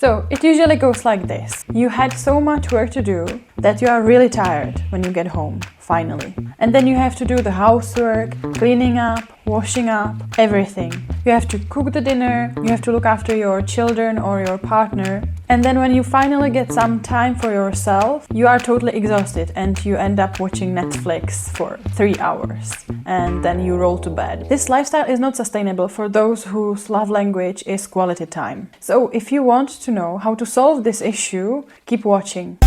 So it usually goes like this. You had so much work to do that you are really tired when you get home, finally. And then you have to do the housework, cleaning up, washing up, everything. You have to cook the dinner, you have to look after your children or your partner. And then when you finally get some time for yourself, you are totally exhausted and you end up watching Netflix for 3 hours. And then you roll to bed. This lifestyle is not sustainable for those whose love language is quality time. So if you want to know how to solve this issue, keep watching.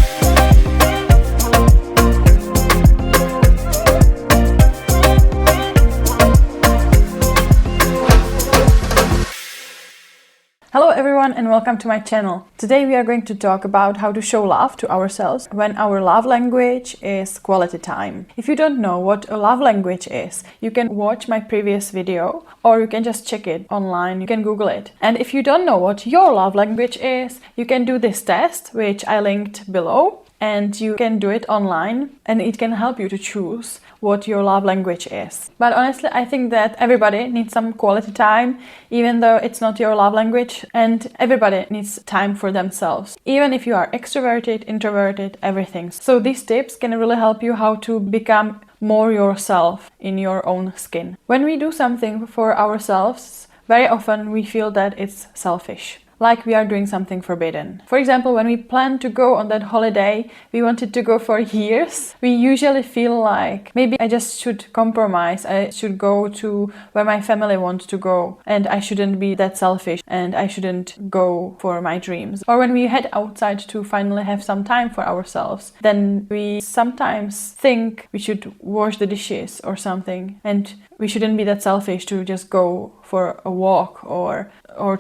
Hello everyone and welcome to my channel. Today we are going to talk about how to show love to ourselves when our love language is quality time. If you don't know what a love language is, you can watch my previous video or you can just check it online, you can Google it. And if you don't know what your love language is, you can do this test, which I linked below. And you can do it online and it can help you to choose what your love language is. But honestly, I think that everybody needs some quality time, even though it's not your love language, and everybody needs time for themselves, even if you are extroverted, introverted, everything. So these tips can really help you how to become more yourself in your own skin. When we do something for ourselves, very often we feel that it's selfish. Like we are doing something forbidden. For example, when we plan to go on that holiday we wanted to go for years, we usually feel like maybe I just should compromise, I should go to where my family wants to go and I shouldn't be that selfish and I shouldn't go for my dreams. Or when we head outside to finally have some time for ourselves, then we sometimes think we should wash the dishes or something and we shouldn't be that selfish to just go for a walk or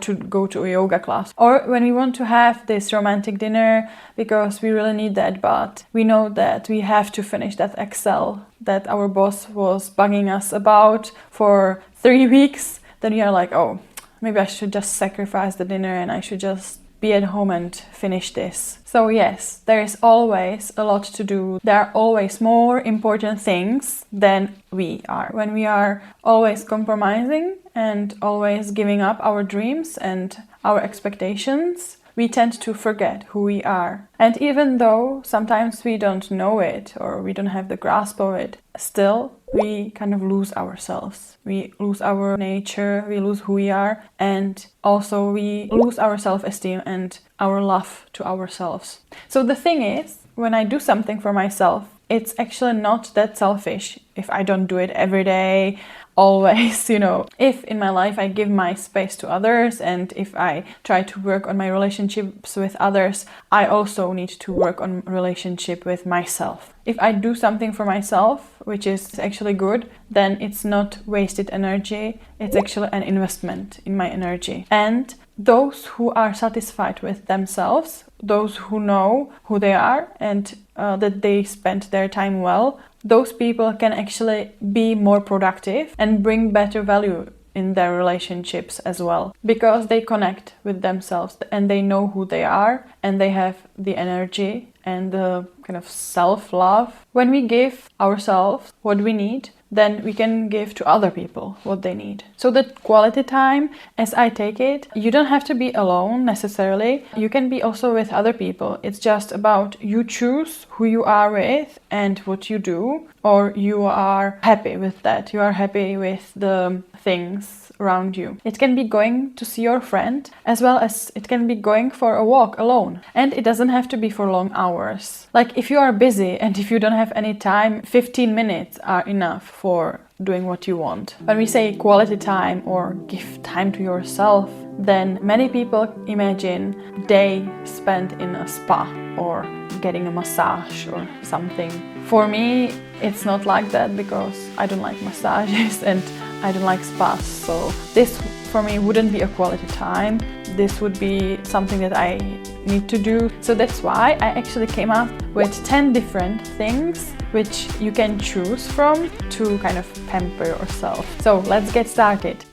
to go to a yoga class. Or when we want to have this romantic dinner because we really need that, but we know that we have to finish that Excel that our boss was bugging us about for 3 weeks, then we are like, oh, maybe I should just sacrifice the dinner and I should just be at home and finish this. So yes, there is always a lot to do. There are always more important things than we are. When we are always compromising and always giving up our dreams and our expectations, we tend to forget who we are. And even though sometimes we don't know it or we don't have the grasp of it, still we kind of lose ourselves. We lose our nature, we lose who we are, and also we lose our self-esteem and our love to ourselves. So the thing is, when I do something for myself, it's actually not that selfish if I don't do it every day, always, If in my life I give my space to others and if I try to work on my relationships with others, I also need to work on relationship with myself. If I do something for myself, which is actually good, then it's not wasted energy, it's actually an investment in my energy. And those who are satisfied with themselves, those who know who they are and that they spent their time well, those people can actually be more productive and bring better value in their relationships as well, because they connect with themselves and they know who they are and they have the energy and the kind of self-love. When we give ourselves what we need, then we can give to other people what they need. So the quality time, as I take it, you don't have to be alone necessarily. You can be also with other people. It's just about you choose who you are with and what you do, or you are happy with that. You are happy with the things around you. It can be going to see your friend as well as it can be going for a walk alone. And it doesn't have to be for long hours. Like if you are busy and if you don't have any time, 15 minutes are enough for doing what you want. When we say quality time or give time to yourself, then many people imagine day spent in a spa or getting a massage or something. For me, it's not like that because I don't like massages and I don't like spas. So this for me wouldn't be a quality time. This would be something that I need to do. So that's why I actually came up with 10 different things which you can choose from to kind of pamper yourself. So let's get started.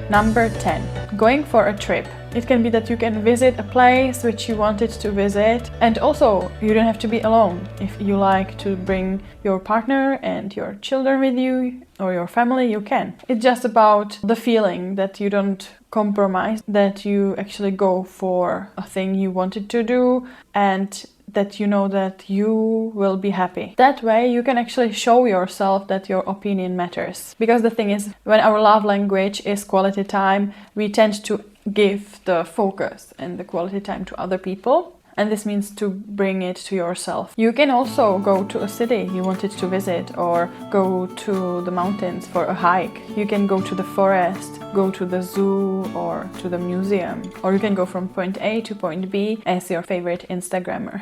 Number 10. Going for a trip. It can be that you can visit a place which you wanted to visit, and also you don't have to be alone. If you like to bring your partner and your children with you or your family, you can. It's just about the feeling that you don't compromise, that you actually go for a thing you wanted to do, and that you know that you will be happy. That way you can actually show yourself that your opinion matters. Because the thing is, when our love language is quality time, we tend to give the focus and the quality time to other people. And this means to bring it to yourself. You can also go to a city you wanted to visit, or go to the mountains for a hike. You can go to the forest, go to the zoo or to the museum. Or you can go from point A to point B as your favorite Instagrammer.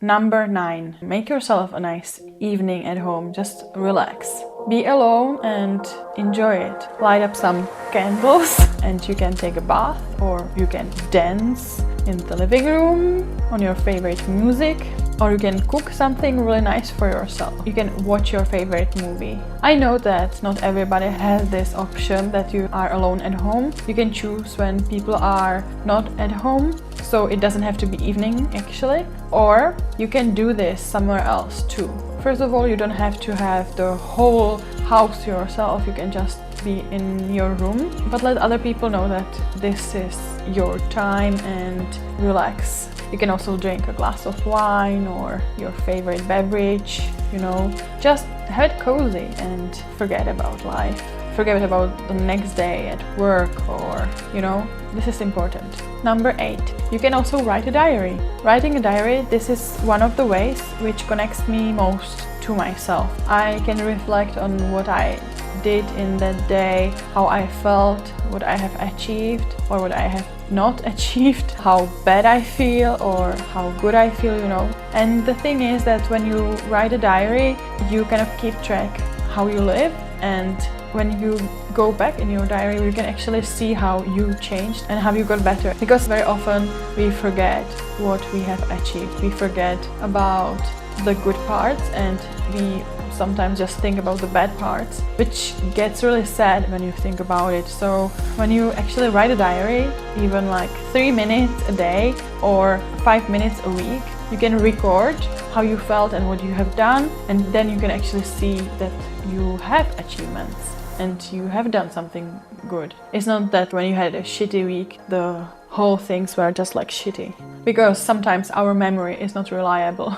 Number 9. Make yourself a nice evening at home. Just relax. Be alone and enjoy it. Light up some candles and you can take a bath, or you can dance in the living room on your favorite music, or you can cook something really nice for yourself. You can watch your favorite movie. I know that not everybody has this option that you are alone at home. You can choose when people are not at home, so it doesn't have to be evening actually. Or you can do this somewhere else too. First of all, you don't have to have the whole house to yourself. You can just be in your room, but let other people know that this is your time and relax. You can also drink a glass of wine or your favorite beverage, just have it cozy and forget about life. Forget about the next day at work, or, this is important. Number 8. You can also write a diary. Writing a diary, this is one of the ways which connects me most to myself. I can reflect on what I did in that day, how I felt, what I have achieved or what I have not achieved, how bad I feel or how good I feel, And the thing is that when you write a diary, you kind of keep track how you live, and when you go back in your diary, you can actually see how you changed and how you got better. Because very often we forget what we have achieved. We forget about the good parts and we sometimes just think about the bad parts, which gets really sad when you think about it. So when you actually write a diary, even like 3 minutes a day or 5 minutes a week, you can record how you felt and what you have done, and then you can actually see that you have achievements and you have done something good. It's not that when you had a shitty week, the whole things were just like shitty, because sometimes our memory is not reliable.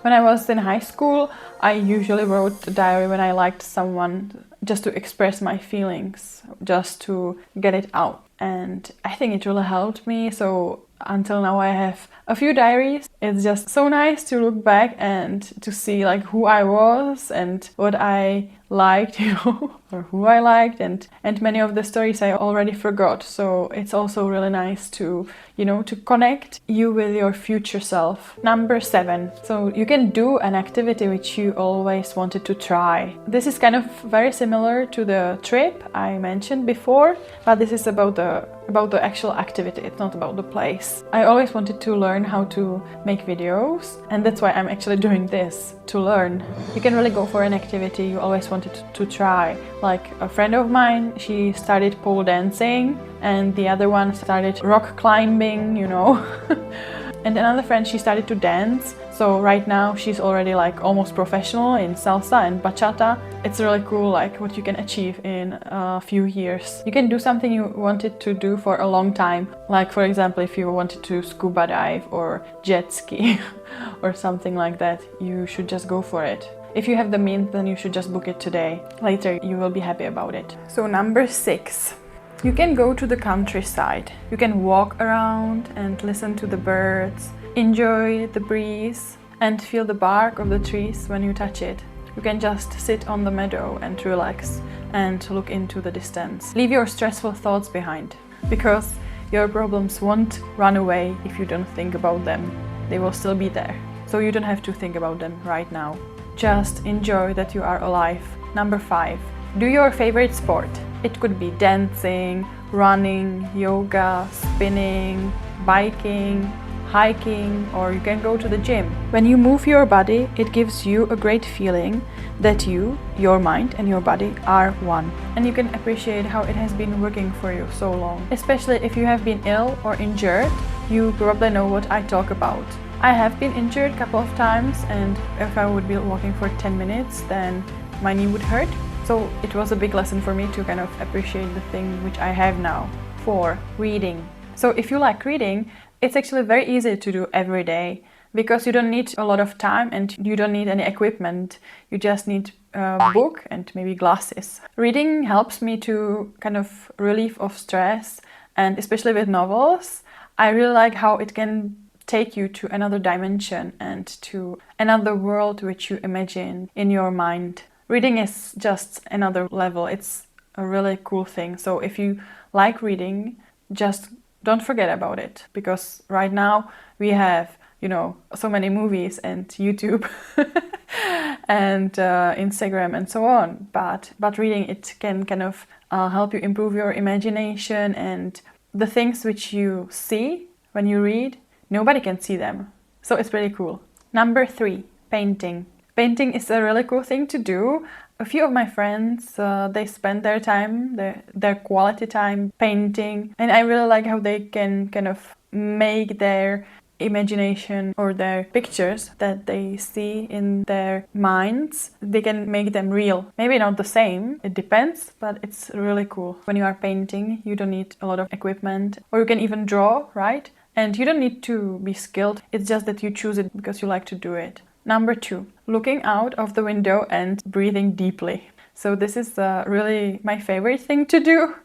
When I was in high school, I usually wrote a diary when I liked someone, just to express my feelings, just to get it out. And I think it really helped me. So until now I have a few diaries. It's just so nice to look back and to see like who I was and what I liked, or who I liked, and many of the stories I already forgot. So it's also really nice to, to connect you with your future self. Number 7. So you can do an activity which you always wanted to try. This is kind of very similar to the trip I mentioned before, but this is about the actual activity. It's not about the place. I always wanted to learn how to make videos, and that's why I'm actually doing this, to learn. You can really go for an activity you always wanted to try. Like a friend of mine, she started pole dancing, and the other one started rock climbing, And another friend, she started to dance. So right now she's already like almost professional in salsa and bachata. It's really cool like what you can achieve in a few years. You can do something you wanted to do for a long time. Like for example, if you wanted to scuba dive or jet ski or something like that, you should just go for it. If you have the means, then you should just book it today. Later you will be happy about it. So number 6. You can go to the countryside. You can walk around and listen to the birds, enjoy the breeze and feel the bark of the trees when you touch it. You can just sit on the meadow and relax and look into the distance. Leave your stressful thoughts behind, because your problems won't run away if you don't think about them. They will still be there. So you don't have to think about them right now. Just enjoy that you are alive. Number 5. Do your favorite sport. It could be dancing, running, yoga, spinning, biking, hiking, or you can go to the gym. When you move your body, it gives you a great feeling that your mind and your body are one. And you can appreciate how it has been working for you so long. Especially if you have been ill or injured, you probably know what I talk about. I have been injured a couple of times, and if I would be walking for 10 minutes, then my knee would hurt. So it was a big lesson for me to kind of appreciate the thing which I have now. 4. Reading. So if you like reading, it's actually very easy to do every day because you don't need a lot of time and you don't need any equipment. You just need a book and maybe glasses. Reading helps me to kind of relieve of stress, and especially with novels, I really like how it can take you to another dimension and to another world which you imagine in your mind. Reading is just another level. It's a really cool thing. So if you like reading, just don't forget about it, because right now we have, so many movies and YouTube and Instagram and so on. But reading, it can kind of help you improve your imagination, and the things which you see when you read, nobody can see them. So it's pretty cool. Number 3, painting. Painting is a really cool thing to do. A few of my friends, they spend their time, their quality time painting. And I really like how they can kind of make their imagination or their pictures that they see in their minds, they can make them real. Maybe not the same, it depends, but it's really cool. When you are painting, you don't need a lot of equipment, or you can even draw, right? And you don't need to be skilled, it's just that you choose it because you like to do it. Number 2, looking out of the window and breathing deeply. So this is really my favorite thing to do.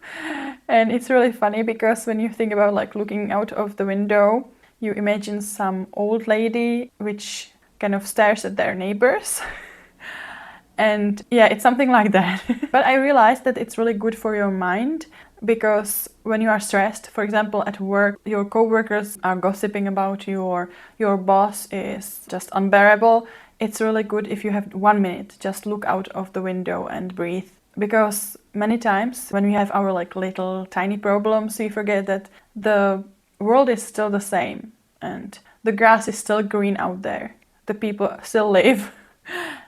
And it's really funny because when you think about like looking out of the window, you imagine some old lady which kind of stares at their neighbors. And yeah, it's something like that. But I realized that it's really good for your mind, because when you are stressed, for example, at work, your coworkers are gossiping about you, or your boss is just unbearable, it's really good if you have 1 minute, just look out of the window and breathe. Because many times when we have our like little tiny problems, we forget that the world is still the same and the grass is still green out there. The people still live.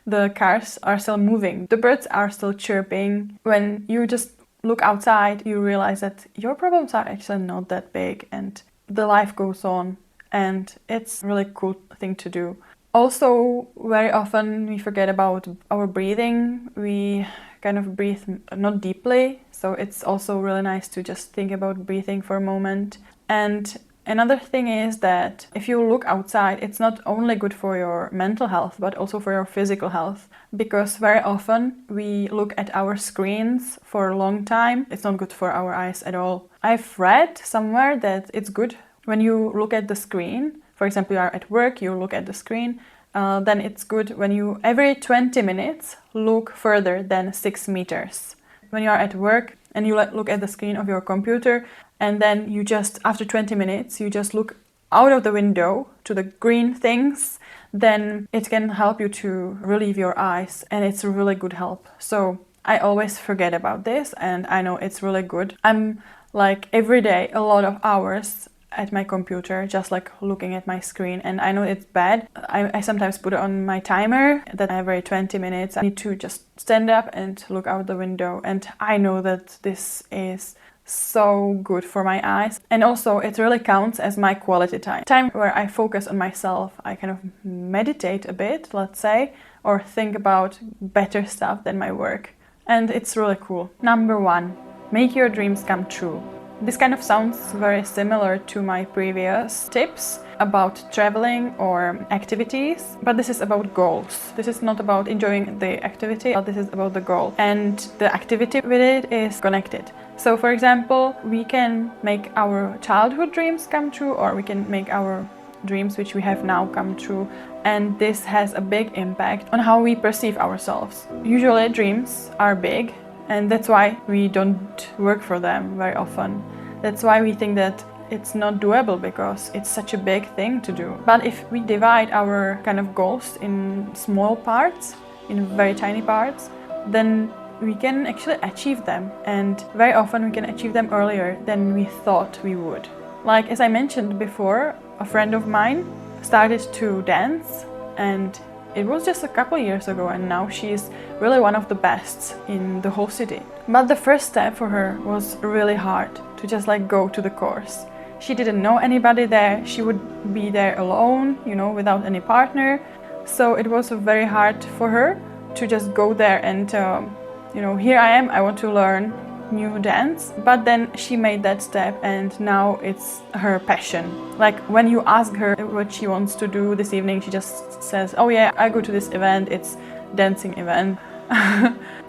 The cars are still moving. The birds are still chirping. When you just look outside, you realize that your problems are actually not that big and the life goes on, and it's a really cool thing to do. Also, very often we forget about our breathing. We kind of breathe not deeply, so it's also really nice to just think about breathing for a moment. And another thing is that if you look outside, it's not only good for your mental health, but also for your physical health. Because very often we look at our screens for a long time. It's not good for our eyes at all. I've read somewhere that it's good when you look at the screen. For example, you are at work, you look at the screen. Then it's good when you, every 20 minutes, look further than 6 meters. When you are at work and you look at the screen of your computer, and then you just, after 20 minutes, you just look out of the window to the green things, then it can help you to relieve your eyes, and it's a really good help. So I always forget about this, and I know it's really good. I'm like every day a lot of hours at my computer, just like looking at my screen, and I know it's bad. I sometimes put it on my timer that every 20 minutes I need to just stand up and look out the window, and I know that this is so good for my eyes. And also it really counts as my quality time where I focus on myself. I kind of meditate a bit, let's say, or think about better stuff than my work, and it's really cool. Number 1, make your dreams come true. This kind of sounds very similar to my previous tips about traveling or activities, but this is about goals. This is not about enjoying the activity, but this is about the goal. And the activity with it is connected. So for example, we can make our childhood dreams come true, or we can make our dreams which we have now come true. And this has a big impact on how we perceive ourselves. Usually dreams are big, and that's why we don't work for them very often. That's why we think that it's not doable, because it's such a big thing to do. But if we divide our kind of goals in small parts, in very tiny parts, then we can actually achieve them. And very often we can achieve them earlier than we thought we would. Like as I mentioned before, a friend of mine started to dance, and it was just a couple years ago, and now she's really one of the best in the whole city. But the first step for her was really hard, to just like go to the course. She didn't know anybody there, she would be there alone, you know, without any partner. So it was very hard for her to just go there and, you know, here I am, I want to learn new dance. But then she made that step, and now it's her passion. Like when you ask her what she wants to do this evening, she just says, oh yeah, I go to this event, it's dancing event.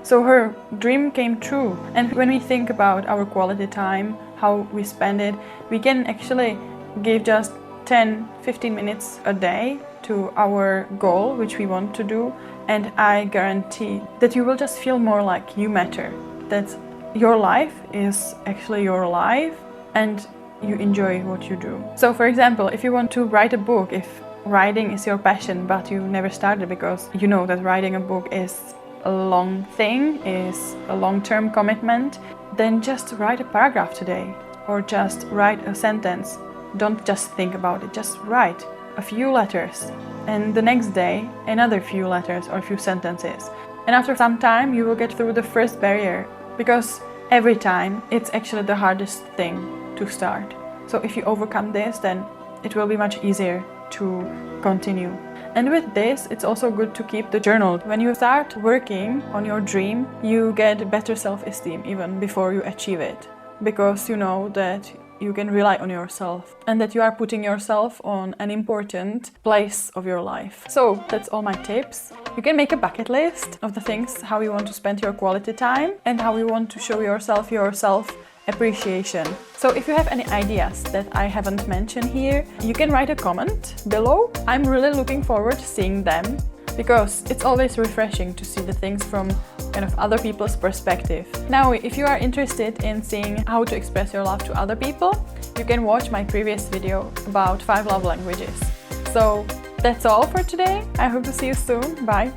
So her dream came true. And when we think about our quality time, how we spend it, we can actually give just 10-15 minutes a day to our goal, which we want to do, and I guarantee that you will just feel more like you matter, that your life is actually your life and you enjoy what you do. So for example, if you want to write a book, if writing is your passion but you never started because you know that writing a book is a long thing, is a long-term commitment, then just write a paragraph today or just write a sentence. Don't just think about it, just write a few letters, and the next day another few letters or a few sentences. And after some time you will get through the first barrier, because every time it's actually the hardest thing to start. So if you overcome this, then it will be much easier to continue. And with this, it's also good to keep the journal. When you start working on your dream, you get better self-esteem even before you achieve it, because you know that you can rely on yourself and that you are putting yourself on an important place of your life. So that's all my tips. You can make a bucket list of the things how you want to spend your quality time and how you want to show yourself your self-appreciation. So if you have any ideas that I haven't mentioned here, you can write a comment below. I'm really looking forward to seeing them, because it's always refreshing to see the things from kind of other people's perspective. Now, if you are interested in seeing how to express your love to other people, you can watch my previous video about 5 love languages. So that's all for today. I hope to see you soon. Bye!